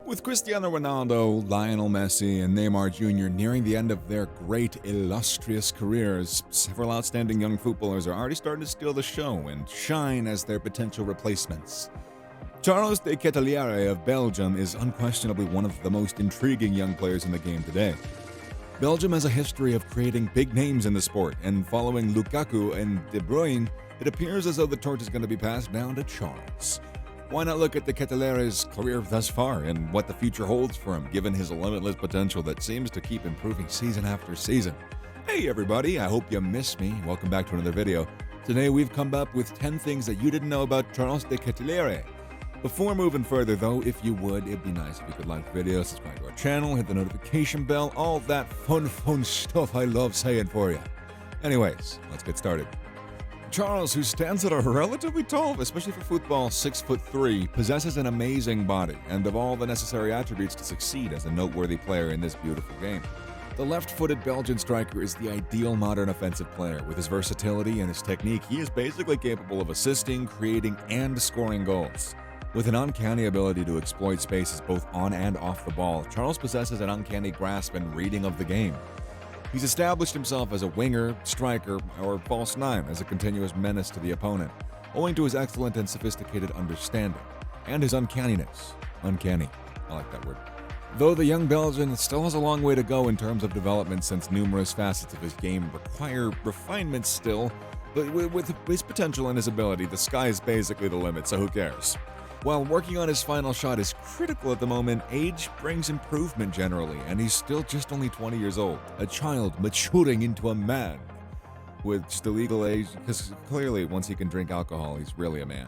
With Cristiano Ronaldo, Lionel Messi, and Neymar Jr. nearing the end of their great, illustrious careers, several outstanding young footballers are already starting to steal the show and shine as their potential replacements. Charles de Ketelaere of Belgium is unquestionably one of the most intriguing young players in the game today. Belgium has a history of creating big names in the sport, and following Lukaku and De Bruyne, it appears as though the torch is going to be passed down to Charles. Why not look at the Ketelaere's career thus far and what the future holds for him, given his limitless potential that seems to keep improving season after season? Hey everybody, I hope you missed me. Welcome back to another video. Today we've come up with 10 things that you didn't know about Charles de Ketelaere. Before moving further though, if you would, it'd be nice if you could like the video, subscribe to our channel, hit the notification bell, all that fun stuff I love saying for you. Anyways, let's get started. Charles, who stands at a relatively tall, especially for football, 6'3", possesses an amazing body and of all the necessary attributes to succeed as a noteworthy player in this beautiful game. The left-footed Belgian striker is the ideal modern offensive player. With his versatility and his technique, he is basically capable of assisting, creating, and scoring goals. With an uncanny ability to exploit spaces both on and off the ball, Charles possesses an uncanny grasp and reading of the game. He's established himself as a winger, striker, or false nine as a continuous menace to the opponent, owing to his excellent and sophisticated understanding, and his uncanniness. Uncanny, I like that word. Though the young Belgian still has a long way to go in terms of development since numerous facets of his game require refinement still, but with his potential and his ability, the sky is basically the limit, so who cares? While working on his final shot is critical at the moment, age brings improvement generally, and he's still just only 20 years old, a child maturing into a man. With the legal age, because clearly once he can drink alcohol, he's really a man.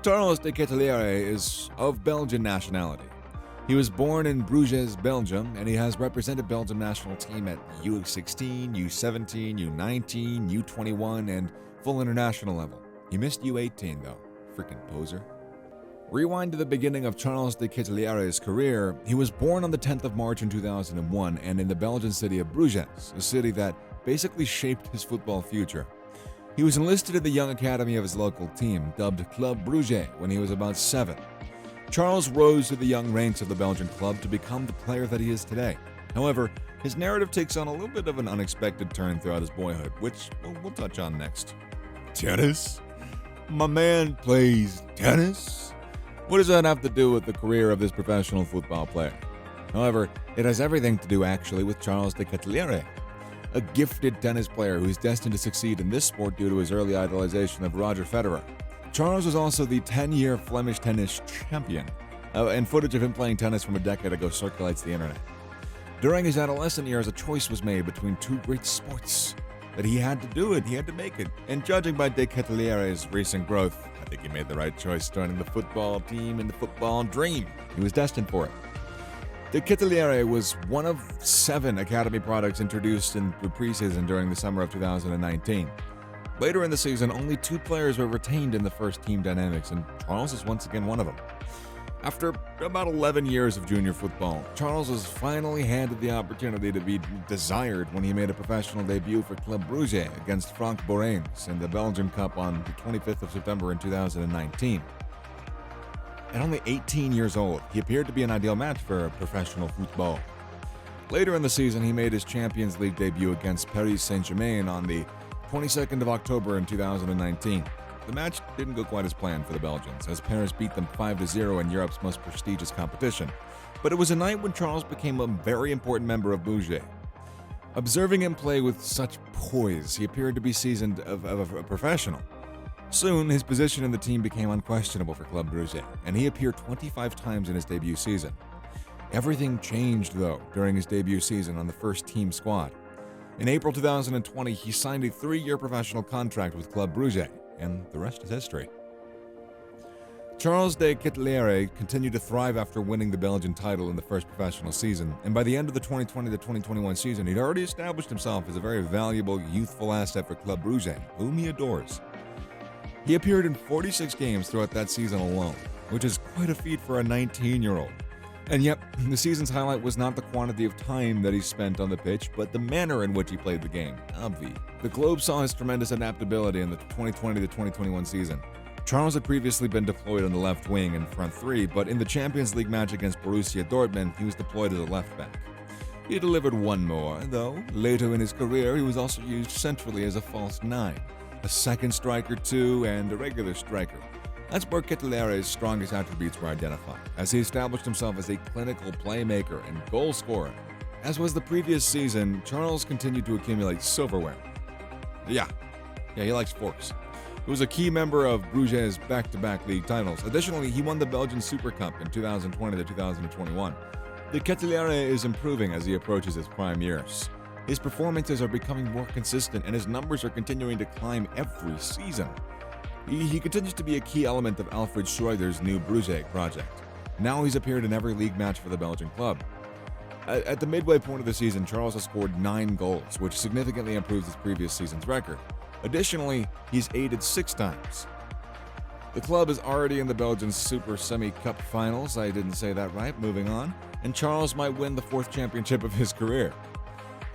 Charles de Ketelaere is of Belgian nationality. He was born in Bruges, Belgium, and he has represented Belgium national team at U16, U17, U19, U21, and full international level. He missed U18 though, freaking poser. Rewind to the beginning of Charles de Ketelaere's career. He was born on the 10th of March in 2001 and in the Belgian city of Bruges, a city that basically shaped his football future. He was enlisted in the young academy of his local team, dubbed Club Bruges, when he was about 7. Charles rose to the young ranks of the Belgian club to become the player that he is today. However, his narrative takes on a little bit of an unexpected turn throughout his boyhood, which we'll touch on next. Tennis? My man plays tennis? What does that have to do with the career of this professional football player? However, it has everything to do actually with Charles de Ketelaere, a gifted tennis player who is destined to succeed in this sport due to his early idolization of Roger Federer. Charles was also the 10-year Flemish tennis champion, and footage of him playing tennis from a decade ago circulates the internet. During his adolescent years, a choice was made between two great sports. That he had to do it, he had to make it. And judging by de Ketelaere's recent growth, I think he made the right choice joining the football team and the football dream. He was destined for it. De Ketelaere was one of 7 academy products introduced in the preseason during the summer of 2019. Later in the season, only 2 players were retained in the first team dynamics, and Charles is once again one of them. After about 11 years of junior football, Charles was finally handed the opportunity to be desired when he made a professional debut for Club Bruges against Frank Borains in the Belgian Cup on the 25th of September in 2019. At only 18 years old, he appeared to be an ideal match for professional football. Later in the season, he made his Champions League debut against Paris Saint-Germain on the 22nd of October in 2019. The match didn't go quite as planned for the Belgians, as Paris beat them 5-0 in Europe's most prestigious competition. But it was a night when Charles became a very important member of Bruges. Observing him play with such poise, he appeared to be seasoned of a professional. Soon, his position in the team became unquestionable for Club Bruges, and he appeared 25 times in his debut season. Everything changed, though, during his debut season on the first team squad. In April 2020, he signed a 3-year professional contract with Club Bruges, and the rest is history. Charles de Ketelaere continued to thrive after winning the Belgian title in the first professional season, and by the end of the 2020-2021 season, he'd already established himself as a very valuable, youthful asset for Club Bruges, whom he adores. He appeared in 46 games throughout that season alone, which is quite a feat for a 19-year-old. And yep, the season's highlight was not the quantity of time that he spent on the pitch, but the manner in which he played the game. Obvi. The Globe saw his tremendous adaptability in the 2020-2021 season. Charles had previously been deployed on the left wing and front three, but in the Champions League match against Borussia Dortmund, he was deployed as a left back. He delivered one more, though. Later in his career, he was also used centrally as a false nine, a second striker too, and a regular striker. That's where Ketelaere's strongest attributes were identified, as he established himself as a clinical playmaker and goal scorer. As was the previous season, Charles continued to accumulate silverware. Yeah, he likes forks. He was a key member of Bruges' back-to-back league titles. Additionally, he won the Belgian Super Cup in 2020 to 2021. The Ketelaere is improving as he approaches his prime years. His performances are becoming more consistent and his numbers are continuing to climb every season. He continues to be a key element of Alfred Schreuder's new Bruges project. Now he's appeared in every league match for the Belgian club. At the midway point of the season, Charles has scored 9 goals, which significantly improves his previous season's record. Additionally, he's aided 6 times. The club is already in the Belgian Super Semi-Cup finals, I didn't say that right, moving on, and Charles might win the 4th championship of his career.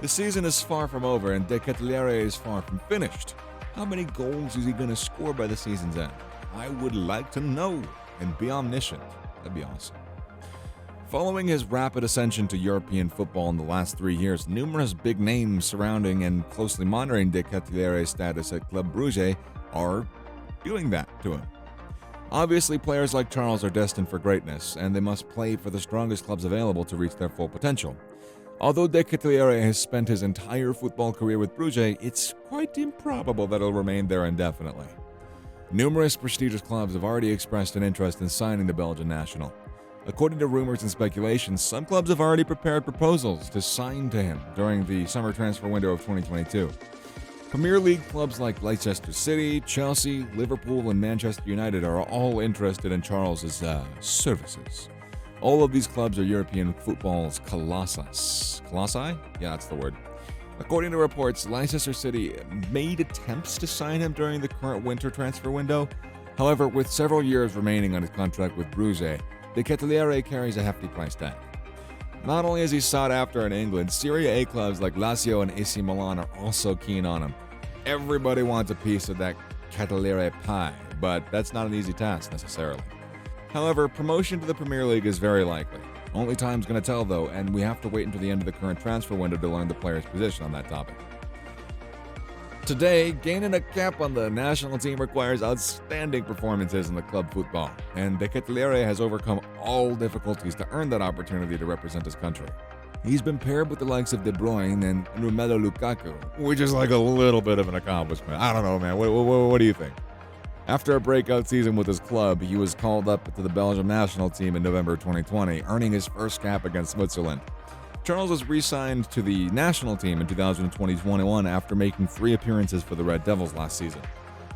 The season is far from over and De Ketelaere is far from finished. How many goals is he going to score by the season's end? I would like to know and be omniscient. That'd be awesome. Following his rapid ascension to European football in the last 3 years, numerous big names surrounding and closely monitoring De Ketelaere's status at Club Bruges are doing that to him. Obviously, players like Charles are destined for greatness, and they must play for the strongest clubs available to reach their full potential. Although De Ketelaere has spent his entire football career with Bruges, it's quite improbable that he'll remain there indefinitely. Numerous prestigious clubs have already expressed an interest in signing the Belgian national. According to rumors and speculations, some clubs have already prepared proposals to sign to him during the summer transfer window of 2022. Premier League clubs like Leicester City, Chelsea, Liverpool, and Manchester United are all interested in Charles's services. All of these clubs are European football's colossus. Colossi? Yeah, that's the word. According to reports, Leicester City made attempts to sign him during the current winter transfer window. However, with several years remaining on his contract with Bruges, De Ketelaere carries a hefty price tag. Not only is he sought after in England, Serie A clubs like Lazio and AC Milan are also keen on him. Everybody wants a piece of that Ketelaere pie, but that's not an easy task necessarily. However, promotion to the Premier League is very likely. Only time's going to tell though, and we have to wait until the end of the current transfer window to learn the player's position on that topic. Today, gaining a cap on the national team requires outstanding performances in the club football, and De Ketelaere has overcome all difficulties to earn that opportunity to represent his country. He's been paired with the likes of De Bruyne and Romelu Lukaku, which is like a little bit of an accomplishment. I don't know, man. What do you think? After a breakout season with his club, he was called up to the Belgium national team in November 2020, earning his first cap against Switzerland. Charles was re-signed to the national team in 2020-21 after making 3 appearances for the Red Devils last season.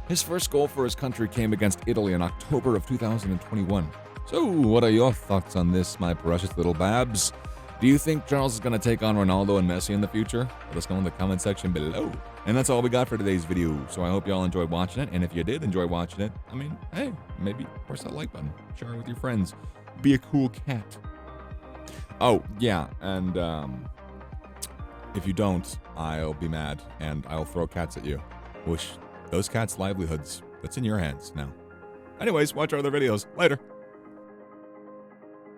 His first goal for his country came against Italy in October of 2021. So, what are your thoughts on this, my precious little babs? Do you think Charles is going to take on Ronaldo and Messi in the future? Let us know in the comment section below. And that's all we got for today's video, so I hope you all enjoyed watching it, and if you did enjoy watching it, hey, maybe press that like button, share it with your friends, be a cool cat. Oh, yeah, and if you don't, I'll be mad, and I'll throw cats at you. Whoosh, those cats' livelihoods, that's in your hands now. Anyways, watch our other videos. Later.